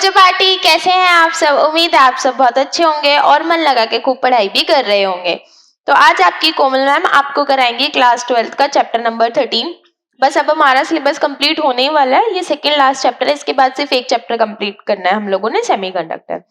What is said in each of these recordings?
बच्चों पार्टी, कैसे हैं आप सब? उम्मीद है आप सब बहुत अच्छे होंगे और मन लगा के खूब पढ़ाई भी कर रहे होंगे। तो आज आपकी कोमल मैम आपको कराएंगी क्लास 12th का चैप्टर नंबर 13। बस अब हमारा सिलेबस कंप्लीट होने ही वाला है, ये सेकेंड लास्ट चैप्टर है, इसके बाद सिर्फ एक चैप्टर कंप्लीट करना है हम लोगों ने, सेमीकंडक्टर।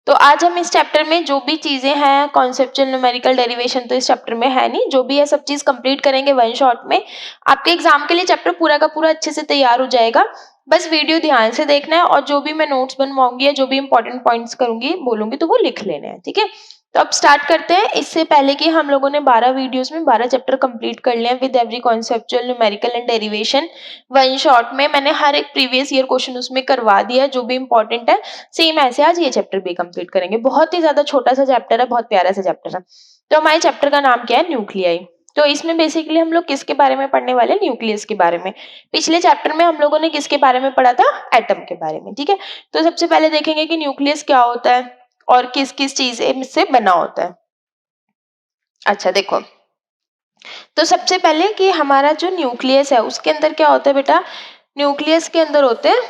तो आज हम इस चैप्टर में जो भी चीजें हैं, कॉन्सेप्चुअल न्यूमेरिकल डेरिवेशन तो इस चैप्टर में है नहीं, जो भी है सब चीज कंप्लीट करेंगे वन शॉट में। आपके एग्जाम के लिए चैप्टर पूरा का पूरा अच्छे से तैयार हो जाएगा। बस वीडियो ध्यान से देखना है और जो भी मैं नोट्स बनवाऊंगी या जो भी इंपॉर्टेंट पॉइंट्स करूंगी बोलूंगी तो वो लिख लेने हैं, ठीक है। तो अब स्टार्ट करते हैं। इससे पहले कि हम लोगों ने 12 वीडियोस में 12 चैप्टर कंप्लीट कर लिए with every conceptual numerical and derivation one shot में। मैंने हर एक प्रीवियस ईयर क्वेश्चन उसमें करवा दिया जो भी इंपॉर्टेंट है। सेम ऐसे आज ये चैप्टर भी कंप्लीट करेंगे। बहुत ही ज्यादा छोटा सा चैप्टर है, बहुत प्यारा सा चैप्टर है। तो हमारे चैप्टर का नाम क्या है? न्यूक्लियाई। तो इसमें बेसिकली हम लोग किसके बारे में पढ़ने वाले? न्यूक्लियस के बारे में। पिछले चैप्टर में हम लोगों ने किसके बारे में पढ़ा था? एटम के बारे में, ठीक है। तो सबसे पहले देखेंगे कि न्यूक्लियस क्या होता है और किस किस चीज से बना होता है। अच्छा देखो, तो सबसे पहले कि हमारा जो न्यूक्लियस है उसके अंदर क्या होता है बेटा? न्यूक्लियस के अंदर होते हैं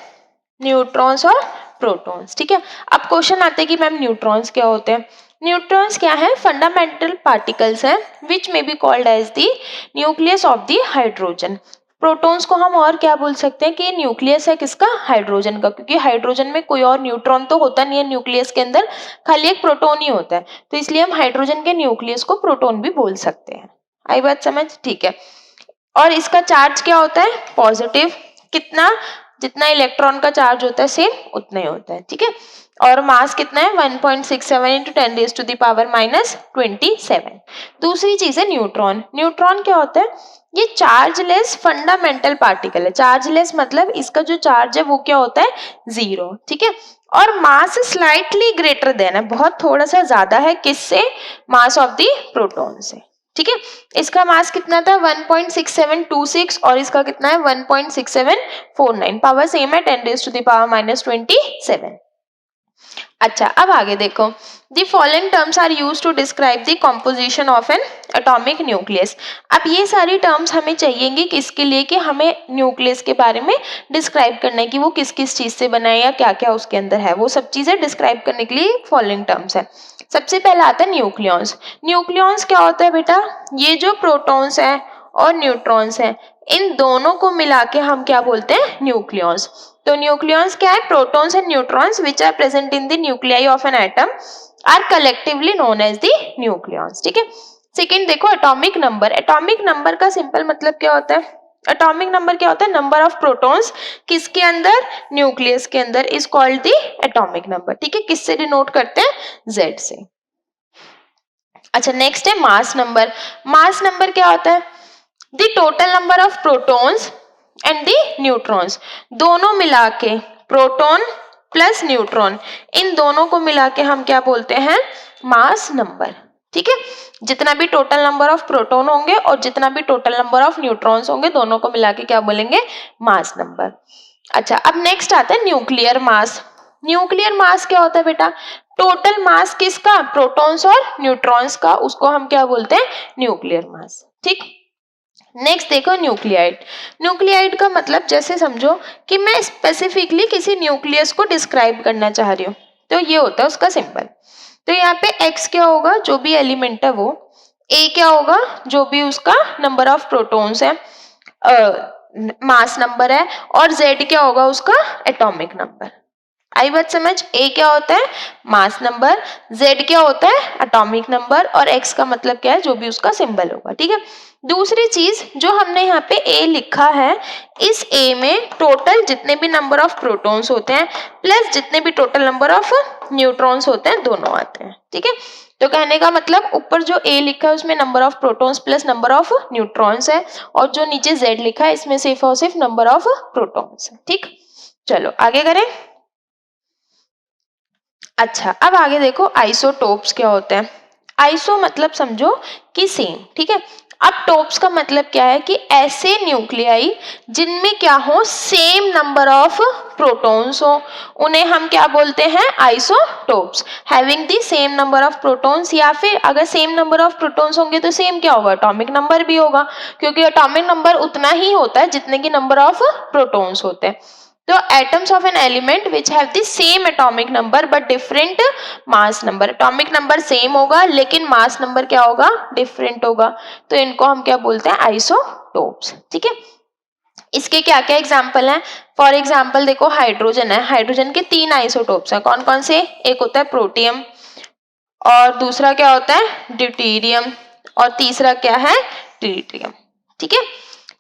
न्यूट्रॉन्स और प्रोटॉन्स, ठीक है। अब क्वेश्चन आते हैं कि मैम न्यूट्रॉन्स क्या होते हैं? न्यूट्रॉन्स क्या है? फंडामेंटल पार्टिकल्स हैं which may be called as the nucleus of the hydrogen. Protons को हम और क्या बोल सकते हैं कि न्यूक्लियस है किसका? हाइड्रोजन का, क्योंकि हाइड्रोजन में कोई और न्यूट्रॉन तो होता नहीं है न्यूक्लियस के अंदर, खाली एक प्रोटॉन ही होता है। तो इसलिए हम हाइड्रोजन के न्यूक्लियस को प्रोटॉन भी बोल सकते हैं। आई बात समझ? ठीक है। और इसका चार्ज क्या होता है? पॉजिटिव। कितना? जितना इलेक्ट्रॉन का चार्ज होता है सेम उतना ही होता है, ठीक है। और मास कितना है? 1.67 इंटू 10⁻⁻27। दूसरी चीज है न्यूट्रॉन। न्यूट्रॉन क्या होता है? ये चार्जलेस फंडामेंटल पार्टिकल है। चार्जलेस मतलब इसका जो चार्ज है वो क्या होता है? 0, ठीक है। और मास स्लाइटली ग्रेटर देन है, बहुत थोड़ा सा ज्यादा है, किससे? मास ऑफ द प्रोटॉन से, ठीक है। इसका मास कितना था? 1.6726 और इसका कितना है? 1.6749। पावर सेम है, 10⁻⁻27। अच्छा अब आगे देखो, the following terms are used to describe the composition of an atomic nucleus. अब ये सारी टर्म्स हमें चाहिएंगी किसके लिए? कि हमें न्यूक्लियस के बारे में डिस्क्राइब करना है कि वो किस किस चीज से बना है या क्या क्या उसके अंदर है, वो सब चीजें डिस्क्राइब करने के लिए फॉलोइंग टर्म्स है। सबसे पहला आता है न्यूक्लियॉन्स। न्यूक्लियॉन्स क्या होता है बेटा? ये जो प्रोटॉन्स है और न्यूट्रॉन्स है इन दोनों को मिला के हम क्या बोलते हैं? न्यूक्लियॉन्स। तो न्यूक्लियॉन्स क्या है? Protons and neutrons which are present in the nuclei of an atom are collectively known as the nucleons, ठीक है। सेकेंड देखो, एटॉमिक नंबर। एटॉमिक नंबर का सिंपल मतलब क्या होता है? एटॉमिक नंबर क्या होता है? नंबर ऑफ प्रोटॉन्स किसके अंदर? न्यूक्लियस के अंदर, is called the atomic number, ठीक है। किससे डिनोट करते हैं? Z से। अच्छा नेक्स्ट है मास नंबर। मास नंबर क्या होता है? The total number of protons and the neutrons, दोनों मिला के, प्रोटॉन प्लस न्यूट्रॉन, इन दोनों को मिला के हम क्या बोलते हैं? मास नंबर, ठीक है। जितना भी टोटल नंबर ऑफ प्रोटॉन होंगे और जितना भी टोटल नंबर ऑफ न्यूट्रॉन्स होंगे दोनों को मिला के क्या बोलेंगे? Mass number. अच्छा अब नेक्स्ट आता है न्यूक्लियर मास। न्यूक्लियर मास क्या होता है बेटा? टोटल मास किसका? प्रोटॉन्स और न्यूट्रॉन्स का, उसको हम क्या बोलते हैं? न्यूक्लियर मास, ठीक। नेक्स्ट देखो न्यूक्लियाइड। न्यूक्लियाइड का मतलब जैसे समझो कि मैं स्पेसिफिकली किसी न्यूक्लियस को डिस्क्राइब करना चाह रही हूँ, तो ये होता है उसका सिंबल। तो यहाँ पे X क्या होगा? जो भी एलिमेंट है वो। A क्या होगा? जो भी उसका नंबर ऑफ प्रोटॉन्स है, मास नंबर है। और Z क्या होगा? उसका एटॉमिक नंबर। आई बात समझ? A क्या होता है? Mass number. Z क्या होता है? Atomic number. और X का मतलब क्या है? जो भी उसका सिंबल होगा, ठीक है। दूसरी चीज जो हमने यहाँ पे A लिखा है, इस A में टोटल जितने भी नंबर ऑफ प्रोटॉन्स होते हैं प्लस जितने भी टोटल नंबर ऑफ न्यूट्रॉन्स होते हैं दोनों आते हैं, ठीक है। तो कहने का मतलब ऊपर जो A लिखा है उसमें number of protons plus number of neutrons है और जो नीचे Z लिखा है इसमें सिर्फ और सिर्फ नंबर ऑफ प्रोटॉन्स है, ठीक। चलो आगे करें। अच्छा अब आगे देखो आइसोटोप्स क्या होते हैं। आइसो मतलब समझो कि सेम, ठीक है। अब टोप्स का मतलब क्या है? कि ऐसे न्यूक्लियाई जिनमें क्या हो? सेम नंबर ऑफ प्रोटॉन्स हो, उन्हें हम क्या बोलते हैं? Isotopes. Having the same number of protons, या फिर अगर सेम नंबर ऑफ प्रोटॉन्स होंगे तो सेम क्या होगा? एटॉमिक नंबर भी होगा, क्योंकि एटॉमिक नंबर उतना ही होता है जितने की नंबर ऑफ प्रोटॉन्स होते हैं। तो atoms of an element which have the same atomic number but different mass number, atomic number same होगा लेकिन मास नंबर क्या होगा, डिफरेंट होगा, तो इनको हम क्या बोलते हैं, आइसोटोप्स। ठीक है, इसके क्या क्या एग्जाम्पल हैं, फॉर एग्जाम्पल देखो हाइड्रोजन है, हाइड्रोजन के 3 आइसोटोप्स हैं, कौन कौन से, एक होता है प्रोटियम और दूसरा क्या होता है ड्यूटेरियम और तीसरा क्या है ट्रिटियम। ठीक है,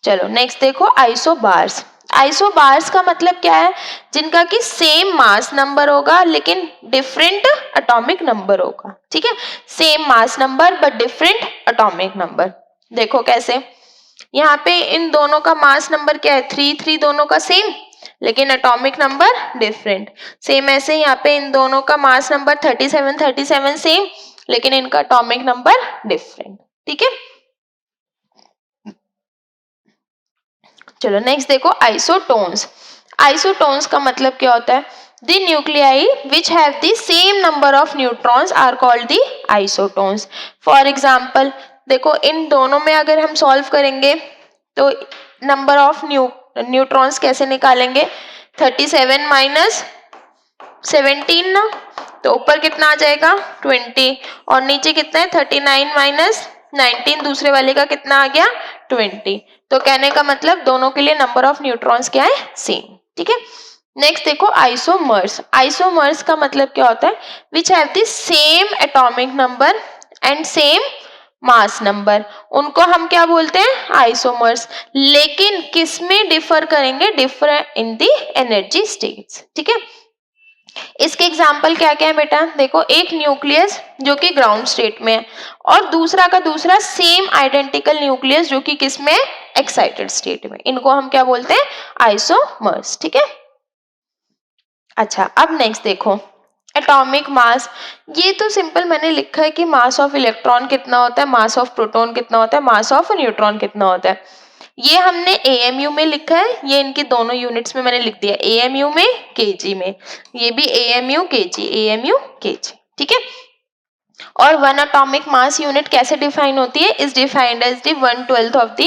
चलो नेक्स्ट देखो आइसोबार्स। आइसोबार्स का मतलब क्या है, जिनका कि सेम मास नंबर होगा लेकिन डिफरेंट एटॉमिक नंबर होगा। ठीक है, same mass number but different atomic number. देखो कैसे, यहाँ पे इन दोनों का मास नंबर क्या है 3 दोनों का सेम लेकिन एटॉमिक नंबर डिफरेंट। सेम ऐसे यहाँ पे इन दोनों का मास नंबर 37 सेम लेकिन इनका एटॉमिक नंबर डिफरेंट। ठीक है, चलो नेक्स्ट देखो आइसोटोन्स। आइसोटोन्स का मतलब क्या होता है, the nuclei which have the same number of neutrons are called the isotones. For example देखो इन दोनों में अगर हम सॉल्व करेंगे तो नंबर ऑफ न्यूट्रॉन्स कैसे निकालेंगे, 37 माइनस 17 ना, तो ऊपर कितना आ जाएगा 20 और नीचे कितना है 39 माइनस 19, दूसरे वाले का कितना आ गया 20। तो कहने का मतलब दोनों के लिए नंबर ऑफ न्यूट्रॉन्स क्या है सेम। ठीक है, नेक्स्ट देखो आइसोमर्स। आइसोमर्स का मतलब क्या होता है, विच have the same atomic number and same mass number, उनको हम क्या बोलते हैं आइसोमर्स, लेकिन किसमें डिफर करेंगे, differ in the energy states. ठीक है, इसके एग्जाम्पल क्या क्या है बेटा, देखो एक न्यूक्लियस जो कि ग्राउंड स्टेट में है और दूसरा का दूसरा सेम आइडेंटिकल न्यूक्लियस जो कि किस में, एक्साइटेड स्टेट में, इनको हम क्या बोलते हैं आइसोमर्स। ठीक है, अच्छा अब नेक्स्ट देखो एटॉमिक मास। ये तो सिंपल मैंने लिखा है कि मास ऑफ इलेक्ट्रॉन कितना होता है, मास ऑफ प्रोटॉन कितना होता है, मास ऑफ न्यूट्रॉन कितना होता है, ये हमने एएमयू में लिखा है, ये इनकी दोनों यूनिट्स में मैंने लिख दिया, एएमयू में केजी में, ये भी एएमयू केजी, एएमयू केजी। ठीक है, और वन एटॉमिक मास यूनिट कैसे डिफाइन होती है, is defined as the 1/12 of the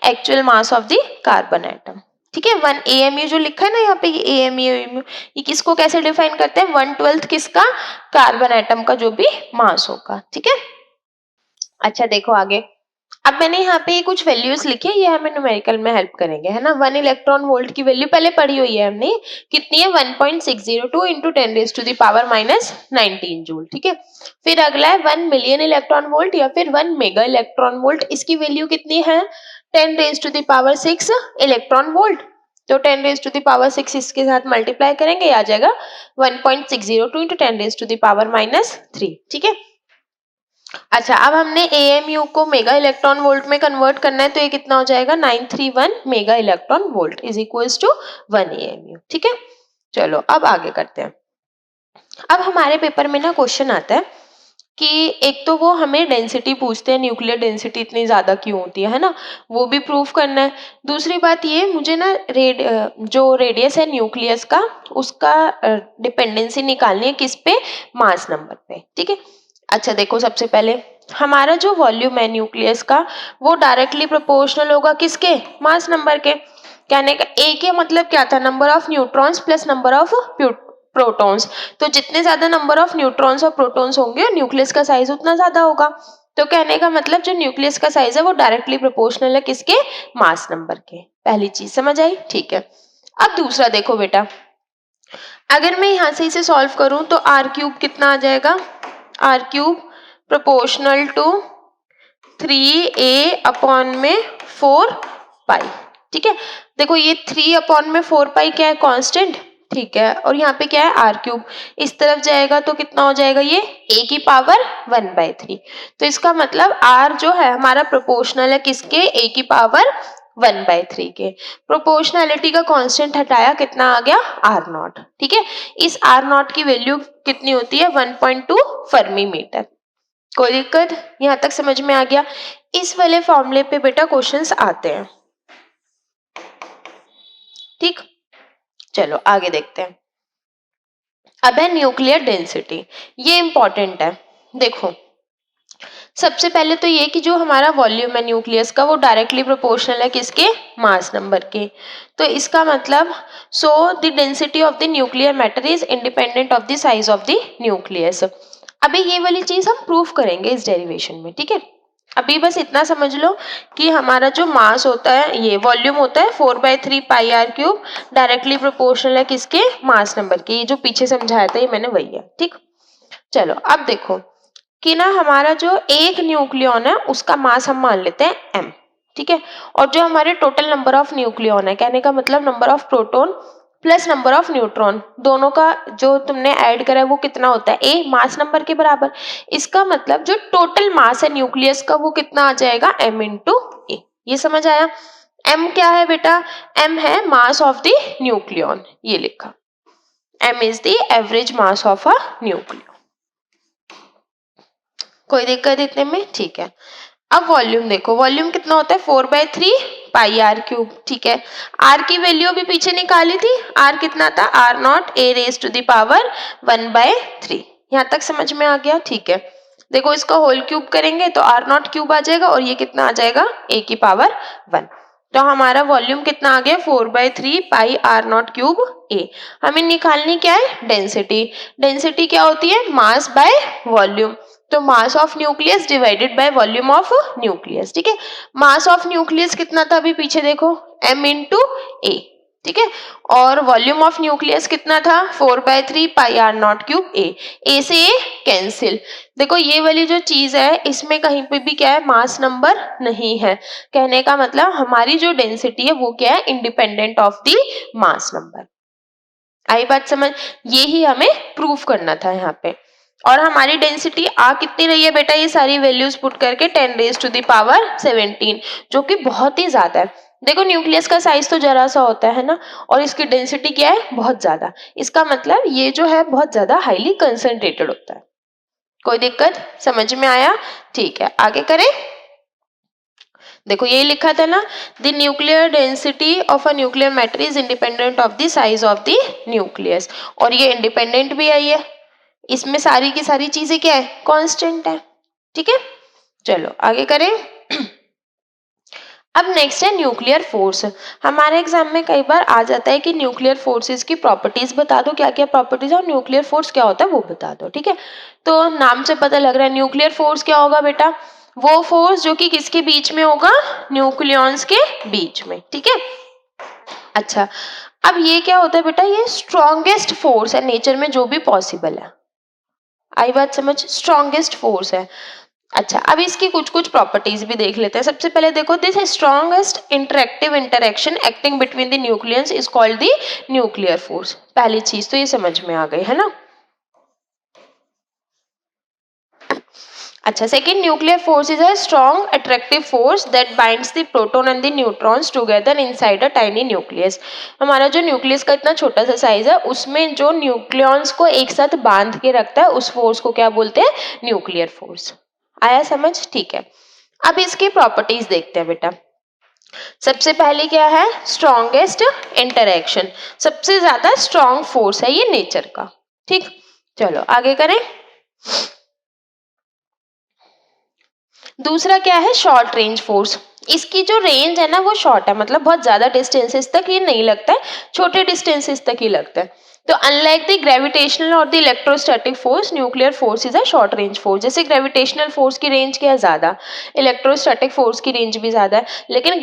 actual mass of the carbon atom. ठीक है, 1 एएमयू जो लिखा है ना यहाँ पे, ये एएमयू ये किसको कैसे डिफाइन करते हैं, 1/12 किसका, कार्बन एटम का जो भी मास होगा। ठीक है, अच्छा देखो आगे, अब मैंने यहाँ पे कुछ वैल्यूज लिखी है, ये हमें न्यूमेरिकल में हेल्प करेंगे, है ना। 1 इलेक्ट्रॉन वोल्ट की वैल्यू पहले पढ़ी हुई है हमने, कितनी है 1.602 इंटू 10⁻⁻19 जूल। ठीक है, फिर अगला है 1 मिलियन इलेक्ट्रॉन वोल्ट या फिर 1 मेगा इलेक्ट्रॉन वोल्ट, इसकी वैल्यू कितनी है 10⁻6 इलेक्ट्रॉन वोल्ट, तो 10⁻6 इसके साथ मल्टीप्लाई करेंगे आ जाएगा 1.602 इंटू 10⁻⁻3। ठीक है, अच्छा अब हमने एएमयू को मेगा इलेक्ट्रॉन वोल्ट में कन्वर्ट करना है, तो ये कितना हो जाएगा 931 mega electron volt is equals to 1 AMU. ठीक है, चलो अब आगे करते हैं। अब हमारे पेपर में ना क्वेश्चन आता है कि एक तो वो हमें डेंसिटी पूछते हैं, न्यूक्लियर डेंसिटी इतनी ज्यादा क्यों होती है ना, वो भी प्रूफ करना है। दूसरी बात ये मुझे ना जो रेडियस है न्यूक्लियस का उसका डिपेंडेंसी निकालनी है किस पे, मास नंबर पे। ठीक है, अच्छा देखो सबसे पहले हमारा जो वॉल्यूम है न्यूक्लियस का वो डायरेक्टली प्रोपोर्शनल होगा किसके, मास नंबर के। कहने का एक ही मतलब क्या था, number of neutrons plus number of protons, तो जितने ज्यादा नंबर ऑफ न्यूट्रॉन्स और प्रोटॉन्स होंगे न्यूक्लियस का साइज उतना ज्यादा होगा। तो कहने का मतलब जो न्यूक्लियस का साइज है वो डायरेक्टली प्रोपोर्शनल है किसके, मास नंबर के। पहली चीज समझ आई, ठीक है। अब दूसरा देखो बेटा, अगर मैं यहाँ से इसे सॉल्व करूं तो r³ कितना आ जाएगा, r³ proportional to 3a upon में 4 पाई। ठीक है, देखो ये 3 अपॉन में 4 पाई क्या है, कांस्टेंट। ठीक है, और यहाँ पे क्या है r³, इस तरफ जाएगा तो कितना हो जाएगा ये a की पावर 1/3। तो इसका मतलब r जो है हमारा प्रोपोर्शनल है किसके, a की पावर 1/3 के। प्रोपोर्शनैलिटी का कांस्टेंट हटाया, कितना आ गया r0। ठीक है, इस r0 की वैल्यू कितनी होती है 1.2 फर्मी मीटर। कोई दिक्कत, यहाँ तक समझ में आ गया। इस वाले फॉर्मूले पे बेटा क्वेश्चंस आते हैं। ठीक, चलो आगे देखते हैं। अब है न्यूक्लियर डेंसिटी, ये इंपॉर्टेंट है। देखो सबसे पहले तो ये कि जो हमारा वॉल्यूम है न्यूक्लियस का वो डायरेक्टली प्रोपोर्शनल है किसके, मास नंबर के। तो इसका मतलब so the density of the nuclear matter is independent of the size of the nucleus. अभी ये वाली चीज हम प्रूव करेंगे इस डेरिवेशन में, ठीक है। अभी बस इतना समझ लो कि हमारा जो मास होता है, ये वॉल्यूम होता है 4/3 पाई आर क्यूब, डायरेक्टली प्रोपोर्शनल है किसके, मास नंबर के। ये जो पीछे समझाया था ये मैंने वही है, ठीक। चलो अब देखो कि ना हमारा जो एक न्यूक्लियॉन है उसका मास हम मान लेते हैं m, ठीक है। और जो हमारे टोटल नंबर ऑफ न्यूक्लियॉन है, कहने का मतलब number of proton plus number of neutron, दोनों का जो तुमने ऐड करा है वो कितना होता है, a मास नंबर के बराबर। इसका मतलब जो टोटल मास है न्यूक्लियस का वो कितना आ जाएगा, m इंटू a। ये समझ आया। m क्या है बेटा, m है मास ऑफ द न्यूक्लियॉन, ये लिखा, m is the average mass of a nucleon. कोई दिक्कत इतने में, ठीक है। अब वॉल्यूम देखो, वॉल्यूम कितना होता है 4/3 पाई आर क्यूब, ठीक है। आर की वैल्यू अभी पीछे निकाली थी, आर कितना था, are not a raise to the power 1/3। यहाँ तक समझ में आ गया, ठीक है। देखो इसका होल क्यूब करेंगे तो आर नॉट क्यूब आ जाएगा और ये कितना आ जाएगा, a की पावर 1। तो हमारा वॉल्यूम कितना आ गया 4/3 पाई आर नॉट क्यूब a। हमें निकालनी क्या है, डेंसिटी। डेंसिटी क्या होती है, मास बाय वॉल्यूम। तो mass of nucleus divided by volume of nucleus, ठीक है। मास ऑफ न्यूक्लियस कितना था अभी पीछे देखो, m इंटू a, ठीक है। और वॉल्यूम ऑफ न्यूक्लियस कितना था 4/3 पाई आर नॉट क्यूब a से a कैंसिल। देखो ये वाली जो चीज है इसमें कहीं पे भी क्या है, मास नंबर नहीं है। कहने का मतलब हमारी जो डेंसिटी है वो क्या है, independent of the mass number. आई बात समझ, ये ही हमें प्रूव करना था यहाँ पे। और हमारी डेंसिटी आ कितनी रही है बेटा, ये सारी वैल्यूज पुट करके 10 रेज टू द पावर 17, जो कि बहुत ही ज्यादा है। देखो न्यूक्लियस का साइज तो जरा सा होता है ना, और इसकी डेंसिटी क्या है, बहुत ज्यादा। इसका मतलब ये जो है बहुत ज्यादा हाईली कंसंट्रेटेड होता है। कोई दिक्कत समझ में आया, ठीक है। आगे करें, देखो यही लिखा था ना, the nuclear density of a nuclear matter is independent of the size of the nucleus. और ये इंडिपेंडेंट भी आई है, इसमें सारी की सारी चीजें क्या है, कांस्टेंट है, ठीक है। चलो आगे करें। अब नेक्स्ट है न्यूक्लियर फोर्स। हमारे एग्जाम में कई बार आ जाता है कि न्यूक्लियर फोर्सेस की प्रॉपर्टीज बता दो, क्या क्या प्रॉपर्टीज है, और न्यूक्लियर फोर्स क्या होता है वो बता दो, ठीक है। तो नाम से पता लग रहा है न्यूक्लियर फोर्स क्या होगा बेटा, वो फोर्स जो कि किसके बीच में होगा, न्यूक्लियॉन्स के बीच में, ठीक है। अच्छा अब ये क्या होता है बेटा, ये स्ट्रॉन्गेस्ट फोर्स है नेचर में जो भी पॉसिबल है। आई बात समझ, स्ट्रॉन्गेस्ट फोर्स है। अच्छा अब इसकी कुछ कुछ प्रॉपर्टीज भी देख लेते हैं। सबसे पहले देखो, this strongest interactive interaction acting between the nucleus is called the nuclear force. पहली चीज तो ये समझ में आ गई है ना। अच्छा second, nuclear force is a strong attractive force that binds the proton and the neutrons together inside a tiny nucleus. हमारा जो न्यूक्लियस का इतना छोटा सा साइज है उसमें जो न्यूक्लियॉन्स को एक साथ बांध के रखता है उस फोर्स को क्या बोलते हैं, न्यूक्लियर फोर्स। आया समझ, ठीक है। अब इसकी प्रॉपर्टीज देखते हैं बेटा। सबसे पहले क्या है, स्ट्रॉन्गेस्ट इंटरेक्शन, सबसे ज्यादा स्ट्रॉन्ग फोर्स है ये नेचर का, ठीक। चलो आगे करें। दूसरा क्या है, शॉर्ट रेंज फोर्स। इसकी जो रेंज है ना वो शॉर्ट है, मतलब बहुत ज्यादा डिस्टेंसेस तक ये नहीं लगता है, छोटे डिस्टेंसेस तक ही लगता है। तो अनलाइक द ग्रेविटेशनल और the electrostatic force, nuclear force is a short range force. जैसे ग्रेविटेशनल फोर्स की रेंज क्या है, ज्यादा, इलेक्ट्रोस्टैटिक फोर्स की रेंज भी ज्यादा है, लेकिन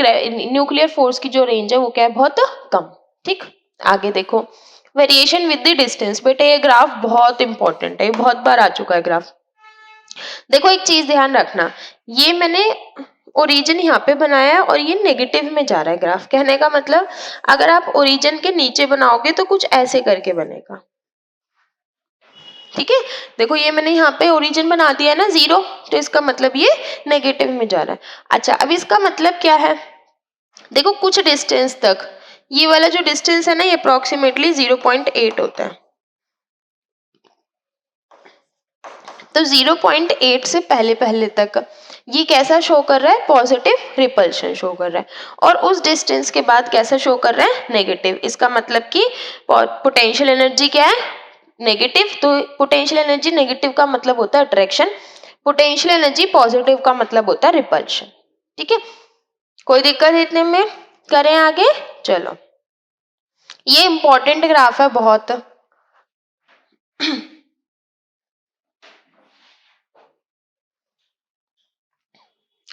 न्यूक्लियर फोर्स की जो रेंज है वो क्या है, बहुत कम, ठीक। आगे देखो, वेरिएशन विद द डिस्टेंस। बेटे ये ग्राफ बहुत इंपॉर्टेंट है, ये बहुत बार आ चुका है ग्राफ। देखो एक चीज ध्यान रखना, ये मैंने ओरिजिन यहाँ पे बनाया है और ये नेगेटिव में जा रहा है ग्राफ। कहने का मतलब अगर आप ओरिजिन के नीचे बनाओगे तो कुछ ऐसे करके बनेगा, ठीक है। देखो ये मैंने यहाँ पे ओरिजिन बना दिया है ना 0, तो इसका मतलब ये नेगेटिव में जा रहा है। अच्छा अब इसका मतलब क्या है, देखो कुछ डिस्टेंस तक, ये वाला जो डिस्टेंस है ना ये अप्रोक्सीमेटली 0.8 होता है। तो 0.8 से पहले पहले तक ये कैसा शो कर रहा है, पॉजिटिव रिपल्शन शो कर रहा है, और उस डिस्टेंस के बाद कैसा शो कर रहा है, नेगेटिव। इसका मतलब कि पोटेंशियल एनर्जी क्या है, नेगेटिव। तो पोटेंशियल एनर्जी नेगेटिव का मतलब होता है अट्रैक्शन, पोटेंशियल एनर्जी पॉजिटिव का मतलब होता है रिपल्शन। ठीक है, कोई दिक्कत है इतने में? करें आगे, चलो। ये इंपॉर्टेंट ग्राफ है बहुत।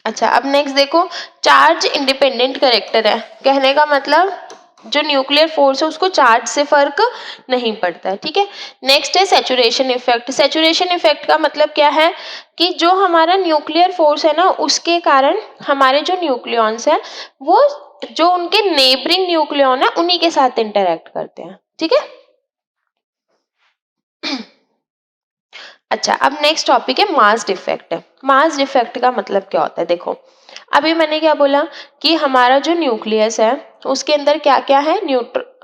अच्छा, अब नेक्स्ट देखो, चार्ज इंडिपेंडेंट कैरेक्टर है, कहने का मतलब जो न्यूक्लियर फोर्स है उसको चार्ज से फर्क नहीं पड़ता है। ठीक है, नेक्स्ट है सैचुरेशन इफेक्ट। सैचुरेशन इफेक्ट का मतलब क्या है कि जो हमारा न्यूक्लियर फोर्स है ना, उसके कारण हमारे जो न्यूक्लियॉन्स है वो जो उनके नेबरिंग न्यूक्लियॉन है उन्हीं के साथ इंटरेक्ट करते हैं। ठीक है, अच्छा, अब नेक्स्ट टॉपिक है मास डिफेक्ट। मास डिफेक्ट का मतलब क्या होता है? देखो, अभी मैंने क्या बोला कि हमारा जो न्यूक्लियस है उसके अंदर क्या क्या है,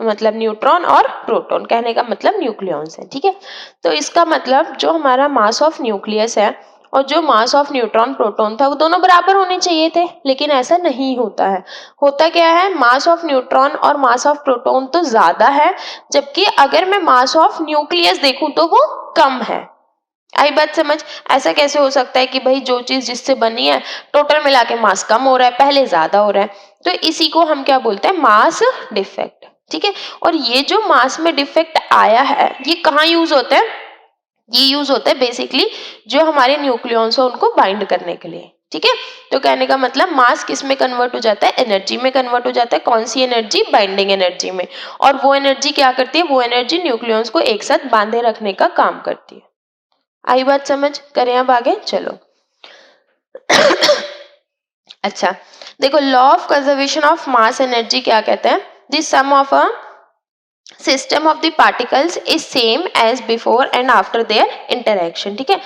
मतलब न्यूट्रॉन और प्रोटॉन, कहने का मतलब न्यूक्लियॉन्स है। ठीक है, तो इसका मतलब जो हमारा मास ऑफ न्यूक्लियस है और जो मास ऑफ न्यूट्रॉन प्रोटॉन था वो दोनों बराबर होने चाहिए थे, लेकिन ऐसा नहीं होता है। होता क्या है, मास ऑफ न्यूट्रॉन और मास ऑफ प्रोटॉन तो ज्यादा है, जबकि अगर मैं मास ऑफ न्यूक्लियस देखूं तो वो कम है। आई बात समझ? ऐसा कैसे हो सकता है कि भाई जो चीज जिससे बनी है टोटल मिला के मास कम हो रहा है, पहले ज्यादा हो रहा है? तो इसी को हम क्या बोलते हैं, मास डिफेक्ट। ठीक है, और ये जो मास में डिफेक्ट आया है ये कहाँ यूज होता है? ये यूज होता है बेसिकली जो हमारे न्यूक्लियॉन्स है उनको बाइंड करने के लिए। ठीक है, तो कहने का मतलब मास किस में कन्वर्ट हो जाता है, एनर्जी में कन्वर्ट हो जाता है। कौन सी एनर्जी? बाइंडिंग एनर्जी में। और वो एनर्जी क्या करती है, वो एनर्जी न्यूक्लियॉन्स को एक साथ बांधे रखने का काम करती है। आई बात समझ? करें अब आगे, चलो। अच्छा, देखो, law of conservation of mass energy क्या कहता है, the sum of a system of the particles is same as before and after their interaction. ठीक है,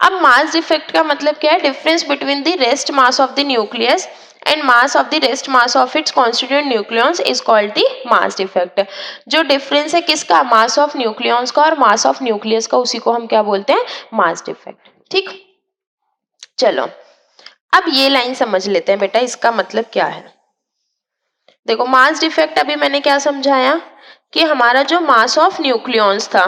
अब मास डिफेक्ट का मतलब क्या है, difference between the rest mass of the nucleus and mass of the rest mass of its constituent nucleons is called the mass defect. जो difference है किसका, मास ऑफ न्यूक्लियॉन्स का और मास ऑफ न्यूक्लियस का, उसी को हम क्या बोलते हैं, मास डिफेक्ट। ठीक, चलो अब ये लाइन समझ लेते हैं बेटा, इसका मतलब क्या है। देखो, मास डिफेक्ट अभी मैंने क्या समझाया कि हमारा जो मास ऑफ न्यूक्लियॉन्स था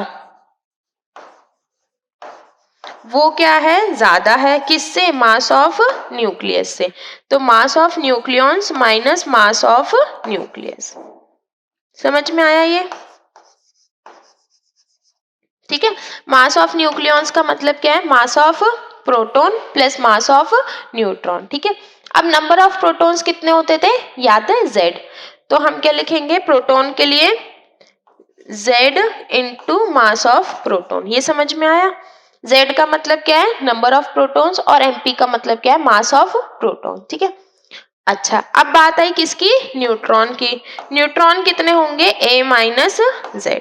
वो क्या है, ज्यादा है किससे, मास ऑफ न्यूक्लियस से। तो mass of nucleons minus mass of nucleus. समझ में आया ये? ठीक है, मास ऑफ न्यूक्लियॉन्स का मतलब क्या है, mass of proton plus mass of neutron. ठीक है, अब नंबर ऑफ प्रोटॉन्स कितने होते थे, याद है, Z। तो हम क्या लिखेंगे प्रोटॉन के लिए, Z into mass of proton. ये समझ में आया? Z का मतलब क्या है, नंबर ऑफ प्रोटॉन्स, और MP का मतलब क्या है, मास ऑफ प्रोटॉन। ठीक है, अच्छा, अब बात आई किसकी, न्यूट्रॉन की। न्यूट्रॉन कितने होंगे, A माइनस Z।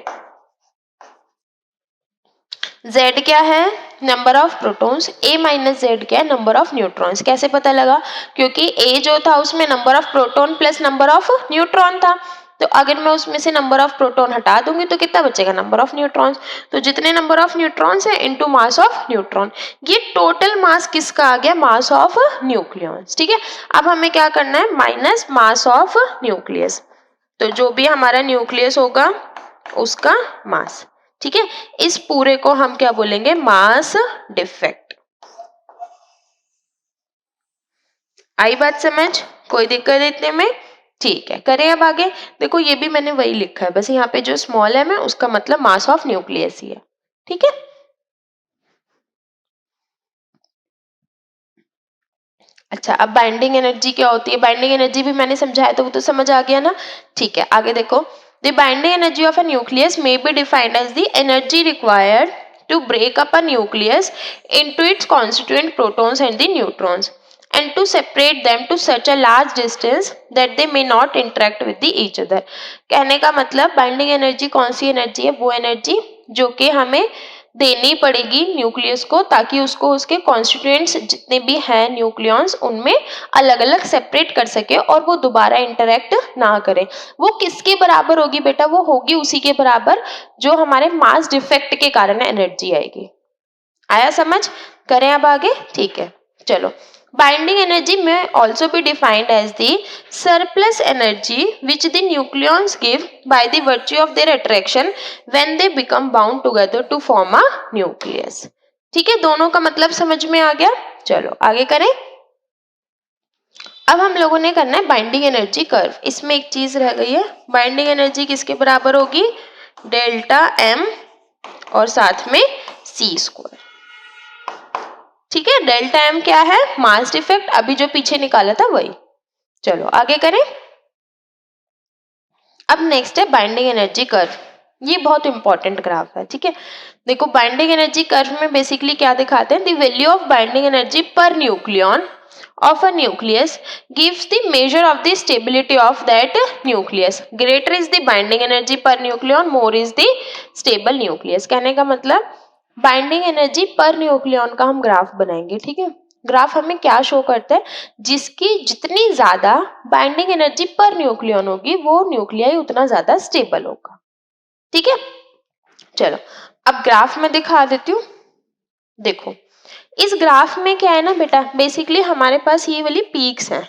Z क्या है, number of protons, A minus Z क्या है, नंबर ऑफ न्यूट्रॉन्स। कैसे पता लगा, क्योंकि A जो था उसमें number of proton plus number of neutron था, तो अगर मैं उसमें से नंबर ऑफ प्रोटॉन हटा दूंगी तो कितना बचेगा, नंबर ऑफ न्यूट्रॉन्स। तो जितने नंबर ऑफ न्यूट्रॉन्स है इनटू मास ऑफ न्यूट्रॉन, ये टोटल मास किसका आ गया, मास ऑफ न्यूक्लियॉन्स। ठीक है, अब हमें क्या करना है, माइनस मास ऑफ न्यूक्लियस, तो जो भी हमारा न्यूक्लियस होगा उसका मास। ठीक है, इस पूरे को हम क्या बोलेंगे, मास डिफेक्ट। आई बात समझ? कोई दिक्कत इतने में? ठीक है, करें अब आगे। देखो, ये भी मैंने वही लिखा है, बस यहाँ पे जो स्मॉल है उसका मतलब मास ऑफ न्यूक्लियस ही है। ठीक है, अच्छा, अब बाइंडिंग एनर्जी क्या होती है, बाइंडिंग एनर्जी भी मैंने समझाया तो वो तो समझ आ गया ना। ठीक है, आगे देखो, the binding energy of a nucleus may be defined as the energy required to break up a nucleus into its constituent protons and the neutrons and to separate them to such a large distance that they may not interact with the each other। कहने का मतलब binding energy कौन सी energy है, वो energy जो कि हमें देनी पड़ेगी न्यूक्लियस को, ताकि उसको उसके कॉन्स्टिट्यूएंट्स जितने भी हैं न्यूक्लियॉन्स उनमें अलग अलग सेपरेट कर सके और वो दोबारा इंटरेक्ट ना करे। वो किसके बराबर होगी बेटा, वो होगी उसी के बराबर जो हमारे मास डिफेक्ट के कारण एनर्जी आएगी। आया समझ? करें अब आगे, ठीक है, चलो। Binding energy may also be defined as the surplus energy which the nucleons give by the virtue of their attraction when they become bound together to form a nucleus. ठीक है, दोनों का मतलब समझ में आ गया। चलो आगे करें। अब हम लोगों ने करना है बाइंडिंग एनर्जी कर्व। इसमें एक चीज रह गई है, बाइंडिंग एनर्जी किसके बराबर होगी, डेल्टा एम और साथ में सी स्क्वायर। ठीक है, डेल्टा एम क्या है, मास डिफेक्ट, अभी जो पीछे निकाला था वही। चलो आगे करें। अब नेक्स्ट है बाइंडिंग एनर्जी कर्व। ये बहुत इंपॉर्टेंट ग्राफ है। ठीक है, देखो बाइंडिंग एनर्जी कर्व में बेसिकली क्या दिखाते हैं, the value of binding energy per nucleon of a nucleus gives the measure of the stability of that nucleus. Greater is the binding energy per nucleon, more is the stable nucleus. कहने का मतलब binding energy per nucleon का हम graph बनाएंगे। ठीक है, graph हमें क्या शो करता है, जिसकी जितनी ज्यादा बाइंडिंग एनर्जी पर न्यूक्लियन होगी वो न्यूक्लियाई उतना ज्यादा स्टेबल होगा। ठीक है, चलो अब ग्राफ में दिखा देती हूँ। देखो इस ग्राफ में क्या है ना बेटा, बेसिकली हमारे पास ये वाली पीक्स हैं।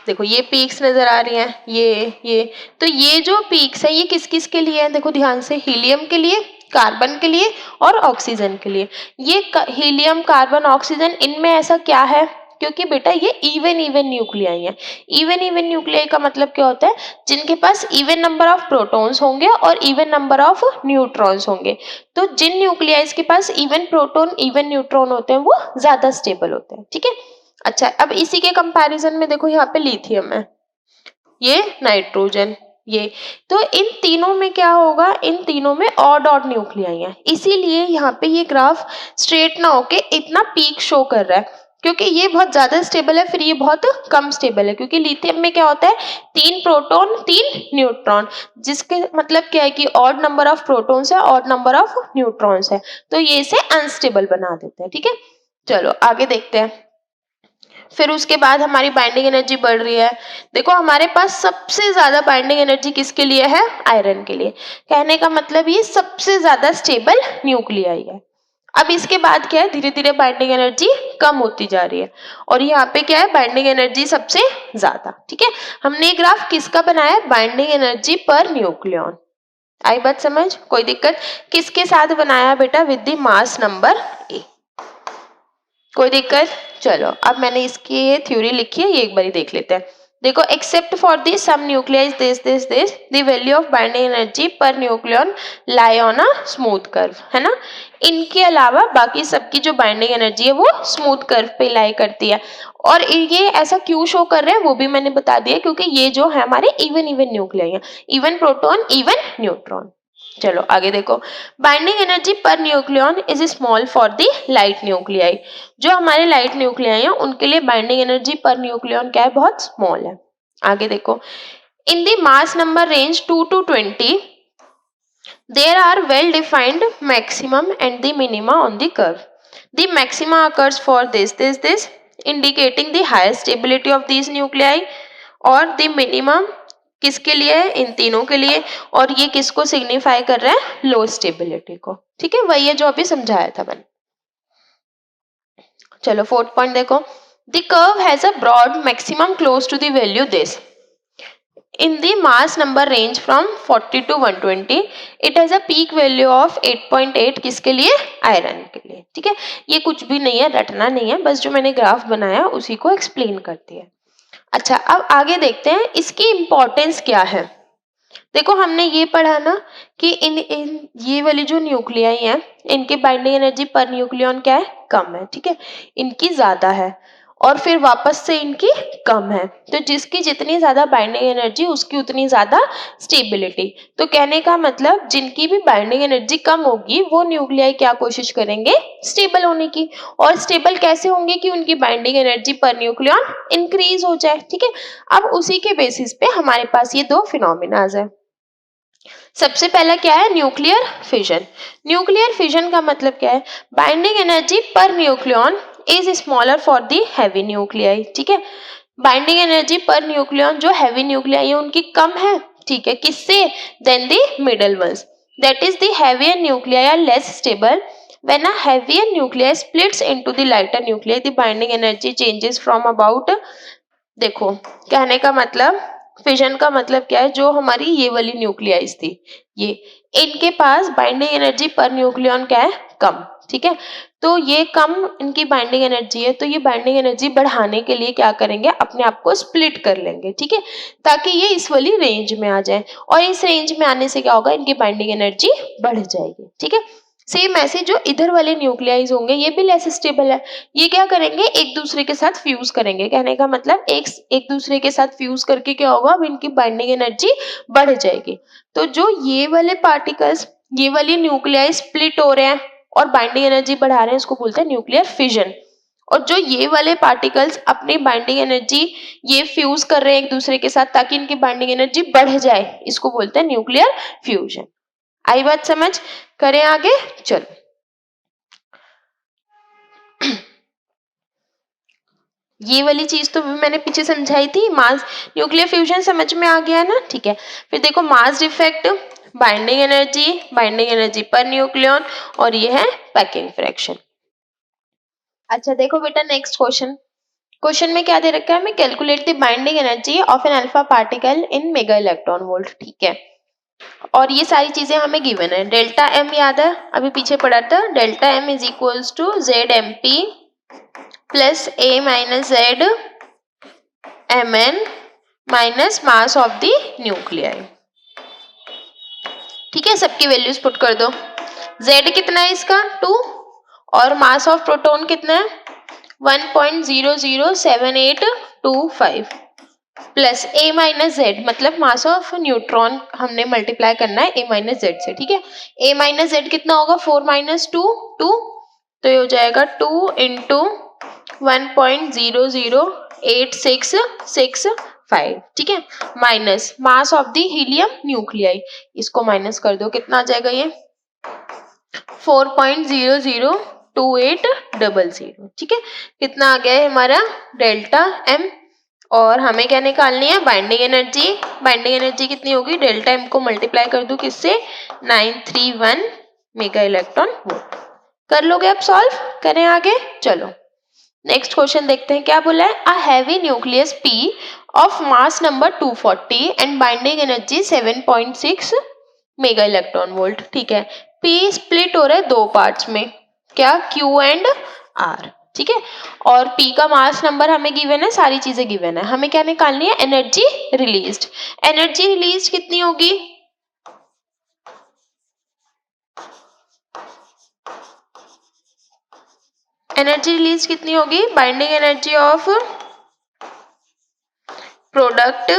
देखो ये पीक्स नजर आ रही हैं, ये तो ये जो पीक्स है ये किस किस के लिए है, देखो ध्यान से, हीलियम के लिए, कार्बन के लिए और ऑक्सीजन के लिए। ये हीलियम, कार्बन, ऑक्सीजन, इनमें ऐसा क्या है, क्योंकि बेटा ये इवन न्यूक्लियाई है। इवन न्यूक्लियाई का मतलब क्या होता है, जिनके पास इवन नंबर ऑफ प्रोटॉन्स होंगे और इवन नंबर ऑफ न्यूट्रॉन्स होंगे। तो जिन न्यूक्लियाइज के पास इवन प्रोटॉन इवन न्यूट्रॉन होते हैं वो ज्यादा स्टेबल होते हैं। ठीक है, अच्छा अब इसी के कंपैरिजन में देखो यहाँ पे लिथियम है, ये नाइट्रोजन, ये तो इन तीनों में क्या होगा, इन तीनों में ऑड ऑड न्यूक्लियाई हैं। इसीलिए यहाँ पे ये ग्राफ स्ट्रेट ना होके इतना पीक शो कर रहा है, क्योंकि ये बहुत ज्यादा स्टेबल है, फिर ये बहुत कम स्टेबल है। क्योंकि लिथियम में क्या होता है, 3 प्रोटॉन 3 न्यूट्रॉन, जिसके मतलब क्या है कि ऑड नंबर ऑफ प्रोटॉन्स है, ऑड नंबर ऑफ न्यूट्रॉन्स है, तो ये इसे अनस्टेबल बना देते हैं। ठीक है, चलो आगे देखते हैं। फिर उसके बाद हमारी बाइंडिंग एनर्जी बढ़ रही है। देखो हमारे पास सबसे ज्यादा बाइंडिंग एनर्जी किसके लिए है, आयरन के लिए। कहने का मतलब ये सबसे ज्यादा स्टेबल न्यूक्लियाई है। अब इसके बाद क्या है, धीरे धीरे बाइंडिंग एनर्जी कम होती जा रही है और यहाँ पे क्या है, बाइंडिंग एनर्जी सबसे ज्यादा। ठीक है, हमने ग्राफ किसका बनाया है, बाइंडिंग एनर्जी पर न्यूक्लियन। आई बात समझ, कोई दिक्कत, किसके साथ बनाया बेटा, with the mass number A, कोई दिक्कत। चलो अब मैंने इसकी ये थ्योरी लिखी है, ये एक बार देख लेते हैं। देखो except for this some nuclides this the value of binding energy per nucleon lie on a smooth curve, है ना। इनके अलावा बाकी सबकी जो बाइंडिंग एनर्जी है वो स्मूथ कर्व पे लाई करती है। और ये ऐसा क्यों शो कर रहे हैं वो भी मैंने बता दिया, क्योंकि ये जो है हमारे इवन न्यूक्लियाई है, इवन प्रोटॉन इवन न्यूट्रॉन। चलो आगे देखो, binding energy per nucleon is small for the light nuclei. जो हमारे लाइट न्यूक्लियाई हैं उनके लिए बाइंडिंग एनर्जी पर न्यूक्लियन क्या है, बहुत स्मॉल है। आगे देखो, in the mass number range 2 to 20 there are well defined maximum and the minima on the curve. The maxima occurs for this indicating the higher stability of these nuclei, और the minimum किसके लिए है, इन तीनों के लिए, और ये किसको सिग्निफाई कर रहा है, लो स्टेबिलिटी को। ठीक है, वही है जो अभी समझाया था मैंने। चलो 4th पॉइंट देखो, the curve has a broad maximum close to the value this in the mass number range from 40 to 120 it has a peak value of 8.8 किसके लिए, आयरन के लिए। ठीक है, ये कुछ भी नहीं है, रटना नहीं है, बस जो मैंने ग्राफ बनाया उसी को एक्सप्लेन करती है। अच्छा अब आगे देखते हैं इसकी इंपॉर्टेंस क्या है। देखो हमने ये पढ़ा ना कि इन ये वाली जो न्यूक्लियाई हैं इनकी बाइंडिंग एनर्जी पर न्यूक्लियन क्या है, कम है। ठीक है, इनकी ज्यादा है और फिर वापस से इनकी कम है, तो जिसकी जितनी ज्यादा बाइंडिंग एनर्जी उसकी उतनी ज्यादा स्टेबिलिटी। तो कहने का मतलब जिनकी भी बाइंडिंग एनर्जी कम होगी वो न्यूक्लियाई क्या कोशिश करेंगे, स्टेबल होने की। और स्टेबल कैसे होंगे, कि उनकी binding energy per nucleon increase हो जाए। ठीक है, अब उसी के बेसिस पे हमारे पास ये दो फिनोमिनाज है। सबसे पहला क्या है, न्यूक्लियर फिजन। न्यूक्लियर फिजन का मतलब क्या है, binding energy per nucleon is smaller for the heavy nuclei. ठीक है, बाइंडिंग एनर्जी पर न्यूक्लियन जो हैवी न्यूक्लियाई है उनकी कम है। ठीक है, किससे, then the middle ones, that is the heavier nuclei are less stable. When a heavier nuclei splits into the lighter nuclei the binding energy changes from about, देखो कहने का मतलब, फिजन का मतलब क्या है, जो हमारी ये वाली न्यूक्लियाइज थी ये इनके पास बाइंडिंग एनर्जी पर न्यूक्लियन क्या है, कम, ठीक है। तो ये कम इनकी बाइंडिंग एनर्जी है, तो ये बाइंडिंग एनर्जी बढ़ाने के लिए क्या करेंगे, अपने आप को स्प्लिट कर लेंगे, ठीक है, ताकि ये इस वाली रेंज में आ जाए, और इस रेंज में आने से क्या होगा, इनकी बाइंडिंग एनर्जी बढ़ जाएगी, ठीक है। सेम ऐसे जो इधर वाले न्यूक्लियाइज होंगे ये भी लेस स्टेबल है, ये क्या करेंगे, एक दूसरे के साथ फ्यूज करेंगे, कहने का मतलब एक दूसरे के साथ फ्यूज करके क्या होगा, अब इनकी बाइंडिंग एनर्जी बढ़ जाएगी। तो जो ये वाले पार्टिकल्स, ये वाली न्यूक्लियाई स्प्लिट हो रहे हैं और बाइंडिंग एनर्जी बढ़ा रहे हैं, इसको बोलते हैं न्यूक्लियर फिजन। और जो ये वाले पार्टिकल्स अपनी बाइंडिंग एनर्जी ये फ्यूज कर रहे हैं एक दूसरे के साथ ताकि इनकी बाइंडिंग एनर्जी बढ़ जाए, इसको बोलते हैं न्यूक्लियर फ्यूजन। आई बात समझ, करें आगे, चलो। ये वाली चीज तो मैंने पीछे समझाई थी, मास न्यूक्लियर फ्यूजन समझ में आ गया ना, ठीक है। फिर देखो mass defect, binding energy per nucleon, और ये है पैकिंग फ्रैक्शन। अच्छा देखो बेटा नेक्स्ट क्वेश्चन में क्या दे रखा है हमें, calculate the binding energy of an alpha particle in mega electron volt, ठीक है। और ये सारी चीजें हमें गिवन है, डेल्टा एम याद है, अभी पीछे पढ़ा था, delta M is equals to Z M P plus A minus Z M N minus mass of the nuclei, ठीक है। सबकी वैल्यूज पुट कर दो, जेड कितना है इसका 2, और मास ऑफ प्रोटॉन कितना है 1.007825 प्लस ए माइनस जेड, मतलब मास ऑफ न्यूट्रॉन हमने मल्टीप्लाई करना है ए माइनस जेड से, ठीक है। ए माइनस जेड कितना होगा 4 माइनस 2 2, तो ये हो जाएगा 2 इंटू 1.008665, ठीक है, minus mass of the helium nuclei, इसको माइनस कर दो, कितना आ जाएगा ये 4.002800, ठीक है। कितना आ गया है हमारा डेल्टा एम, और हमें क्या निकालनी है, बाइंडिंग एनर्जी कितनी होगी, डेल्टा एम को मल्टीप्लाई कर दूं किससे 931 मेगा इलेक्ट्रॉन वोल्ट। कर लोगे आप सॉल्व, करें आगे, चलो। नेक्स्ट क्वेश्चन देखते हैं क्या बोला है, a heavy nucleus P of mass number 240 and binding energy 7.6 mega electron volt, ठीक है। पी स्प्लिट हो रहा है दो पार्ट्स में, क्या, क्यू एंड आर, ठीक है। और पी का मास नंबर हमें गिवन है, सारी चीजें गिवन है, हमें क्या निकालनी है, एनर्जी रिलीज्ड। एनर्जी रिलीज्ड कितनी होगी, binding energy of product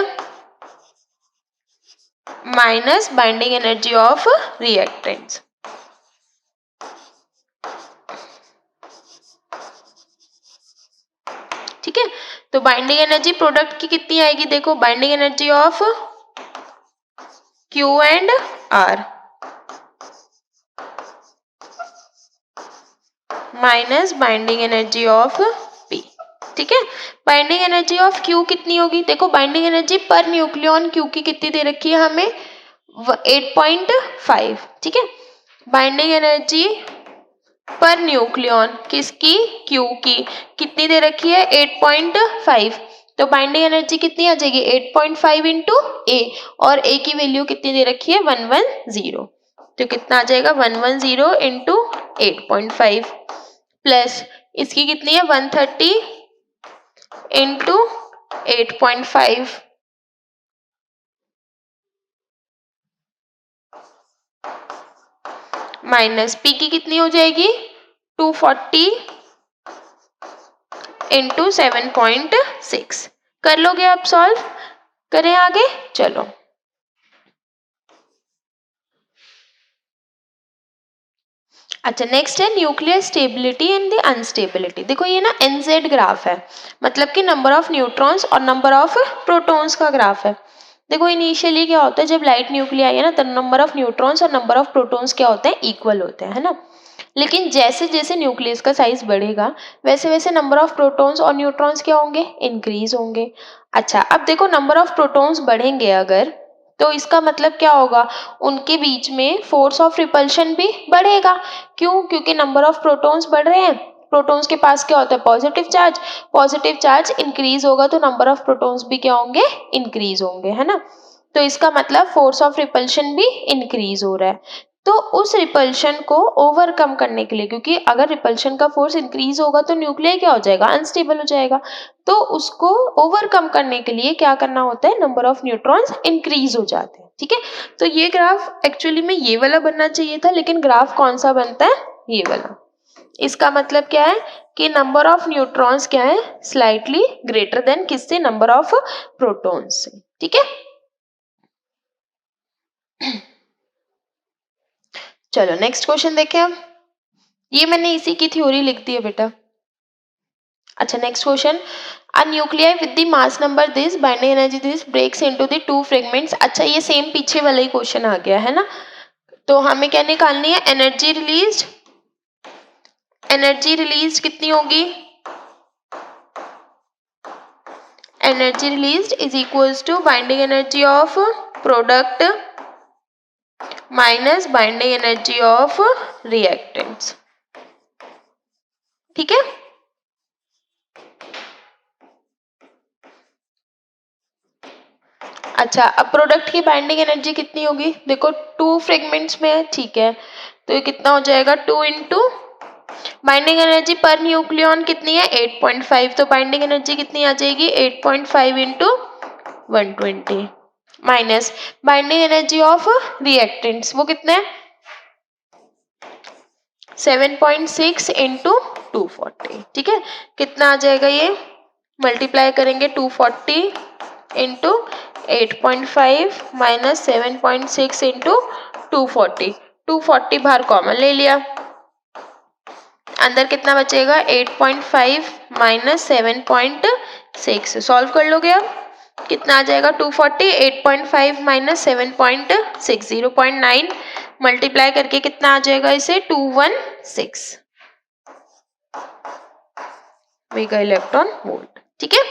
minus binding energy of reactants, ठीक है। तो बाइंडिंग एनर्जी प्रोडक्ट की कितनी आएगी, देखो binding energy of Q and R minus binding energy of P, ठीक है। बाइंडिंग एनर्जी ऑफ क्यू कितनी होगी, देखो binding energy per nucleon Q की कितनी दे रखी है हमें 8.5, ठीक है। बाइंडिंग एनर्जी पर न्यूक्लियन किसकी, क्यू की कितनी दे रखी है 8.5, तो बाइंडिंग एनर्जी कितनी आ जाएगी 8.5 इंटू ए, और ए की वैल्यू कितनी दे रखी है 110, तो कितना आ जाएगा 110 इंटू 8.5 प्लस इसकी कितनी है 130 इंटू 8.5 माइनस पी की कितनी हो जाएगी 240 इंटू 7.6। कर लोगे आप सॉल्व, करें आगे, चलो। अच्छा नेक्स्ट है nuclear stability and the instability. देखो ये ना NZ ग्राफ है, मतलब कि नंबर ऑफ न्यूट्रॉन्स और नंबर ऑफ प्रोटॉन्स का ग्राफ है। देखो इनिशियली क्या होता है, जब लाइट न्यूक्लियाई है ना, तो नंबर ऑफ न्यूट्रॉन्स और नंबर ऑफ प्रोटॉन्स क्या होते हैं, इक्वल होते हैं, है ना। लेकिन जैसे जैसे न्यूक्लियस का साइज बढ़ेगा वैसे वैसे नंबर ऑफ प्रोटॉन्स और न्यूट्रॉन्स क्या होंगे, इंक्रीज होंगे। अच्छा अब देखो नंबर ऑफ प्रोटॉन्स बढ़ेंगे अगर, तो इसका मतलब क्या होगा, उनके बीच में फोर्स ऑफ रिपल्शन भी बढ़ेगा। क्यों, क्योंकि नंबर ऑफ प्रोटॉन्स बढ़ रहे हैं, प्रोटॉन्स के पास क्या होता है पॉजिटिव चार्ज इंक्रीज होगा, तो नंबर ऑफ प्रोटॉन्स भी क्या होंगे, इंक्रीज होंगे, है ना। तो इसका मतलब फोर्स ऑफ रिपल्शन भी इंक्रीज हो रहा है। तो उस रिपल्शन को ओवरकम करने के लिए, क्योंकि अगर रिपल्शन का फोर्स इंक्रीज होगा तो न्यूक्लियाई क्या हो जाएगा, अनस्टेबल हो जाएगा, तो उसको ओवरकम करने के लिए क्या करना होता है, नंबर ऑफ न्यूट्रॉन्स इंक्रीज हो जाते हैं। ठीक है, तो ये ग्राफ एक्चुअली में ये वाला बनना चाहिए था, लेकिन ग्राफ कौन सा बनता है, ये वाला। इसका मतलब क्या है कि नंबर ऑफ न्यूट्रॉन्स क्या है, स्लाइटली ग्रेटर देन किससे, नंबर ऑफ प्रोटॉन्स से। ठीक है, चलो नेक्स्ट क्वेश्चन देखें हम। ये मैंने इसी की थ्योरी लिख दी है बेटा। अच्छा, next question, a nuclei with the mass number this, binding energy this, breaks into the two fragments. अच्छा, ये सेम पीछे वाला ही क्वेश्चन आ गया है ना, तो हमें क्या निकालनी है, एनर्जी रिलीज्ड। एनर्जी रिलीज्ड कितनी होगी, energy released is equals to binding energy of product minus binding energy of reactants. ठीक है, अच्छा, अब प्रोडक्ट की बाइंडिंग एनर्जी कितनी होगी, देखो 2 फ्रेगमेंट्स में है, ठीक है, तो ये कितना हो जाएगा, 2 into binding energy per nucleon कितनी है, 8.5, तो बाइंडिंग एनर्जी कितनी आ जाएगी, 8.5 into 120 minus binding energy of reactants, वो कितने है 7.6 इंटू 240। ठीक है, कितना आ जाएगा, ये मल्टीप्लाई करेंगे 240 इंटू 8.5 माइनस 7.6 इंटू 240, 240 बाहर कॉमन ले लिया, अंदर कितना बचेगा 8.5 माइनस 7.6, सॉल्व कर लोगे अब, कितना आ जाएगा 240, 8.5 माइनस 7.6, 0.9 मल्टीप्लाई करके कितना आ जाएगा इसे 216 मेगा इलेक्ट्रॉन वोल्ट। ठीक है,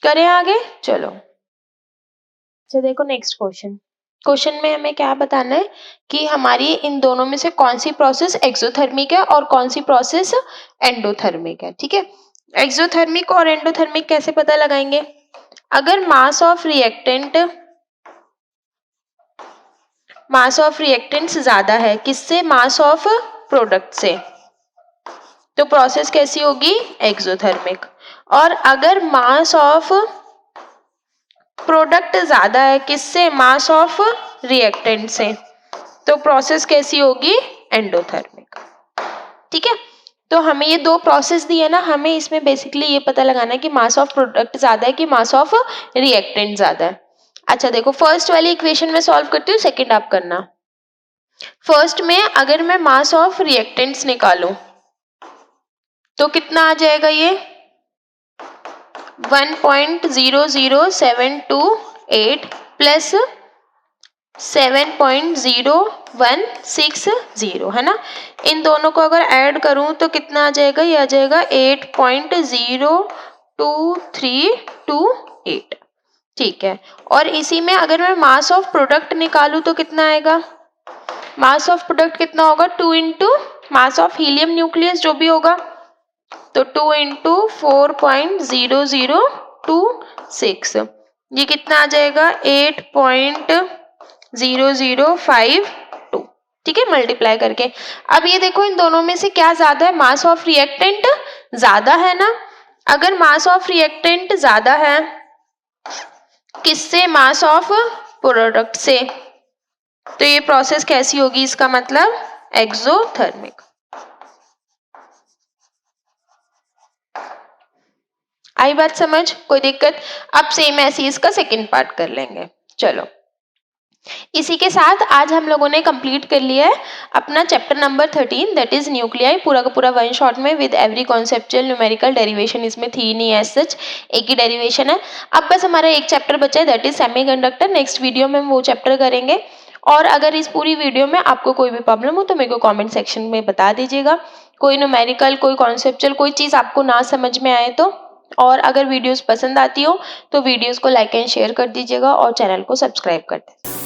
करें आगे, चलो। अच्छा देखो नेक्स्ट क्वेश्चन, क्वेश्चन में हमें क्या बताना है कि हमारी इन दोनों में से कौन सी प्रोसेस एक्सोथर्मिक है और कौन सी प्रोसेस एंडोथर्मिक है। ठीक है, एक्सोथर्मिक और एंडोथर्मिक कैसे पता लगाएंगे, अगर मास ऑफ रिएक्टेंट्स ज्यादा है किससे, मास ऑफ प्रोडक्ट से, तो प्रोसेस कैसी होगी, एक्सोथर्मिक। और अगर मास ऑफ प्रोडक्ट ज्यादा है किससे, मास ऑफ रिएक्टेंट से, तो प्रोसेस कैसी होगी, एंडोथर्मिक। ठीक है, तो हमें ये दो प्रोसेस दी है ना, हमें इसमें बेसिकली ये पता लगाना है कि मास ऑफ प्रोडक्ट ज्यादा है कि मास ऑफ रिएक्टेंट ज्यादा है। अच्छा देखो, फर्स्ट वाली इक्वेशन में सॉल्व करती हूँ, सेकंड आप करना। फर्स्ट में अगर मैं मास ऑफ रिएक्टेंट्स निकालूं तो कितना आ जाएगा, ये 1.00728 प्लस 7.0160 है ना, इन दोनों को अगर ऐड करूं तो कितना आ जाएगा, ये आ जाएगा 8.02328। ठीक है, और इसी में अगर मैं मास ऑफ प्रोडक्ट निकालूं तो कितना आएगा, मास ऑफ प्रोडक्ट कितना होगा, 2 into mass of helium nucleus जो भी होगा, तो 2 इंटू 4.0026, ये कितना आ जाएगा 8.0052। ठीक है, मल्टीप्लाई करके। अब ये देखो इन दोनों में से क्या ज्यादा है, मास ऑफ रिएक्टेंट ज्यादा है ना, अगर मास ऑफ रिएक्टेंट ज्यादा है किससे, मास ऑफ प्रोडक्ट से, तो ये प्रोसेस कैसी होगी, इसका मतलब एक्सोथर्मिक। आई बात समझ, कोई दिक्कत। अब सेम ऐसी इसका सेकंड पार्ट कर लेंगे। चलो, इसी के साथ आज हम लोगों ने कंप्लीट कर लिया है अपना chapter number 13, that is nuclei, पूरा का पूरा वन शॉट में with every conceptual numerical derivation, इसमें थी नहीं एज सच, एक ही डेरिवेशन है। अब बस हमारा एक चैप्टर बचा है, that is semiconductor. Next video में हम वो चैप्टर करेंगे। और अगर इस पूरी वीडियो में आपको कोई भी प्रॉब्लम हो तो मेरे को कॉमेंट सेक्शन में बता दीजिएगा, कोई न्यूमेरिकल, कोई कॉन्सेप्चुअल, कोई चीज़ आपको ना समझ में आए तो। और अगर वीडियोस पसंद आती हो तो वीडियोस को लाइक एंड शेयर कर दीजिएगा और चैनल को सब्सक्राइब कर दीजिएगा।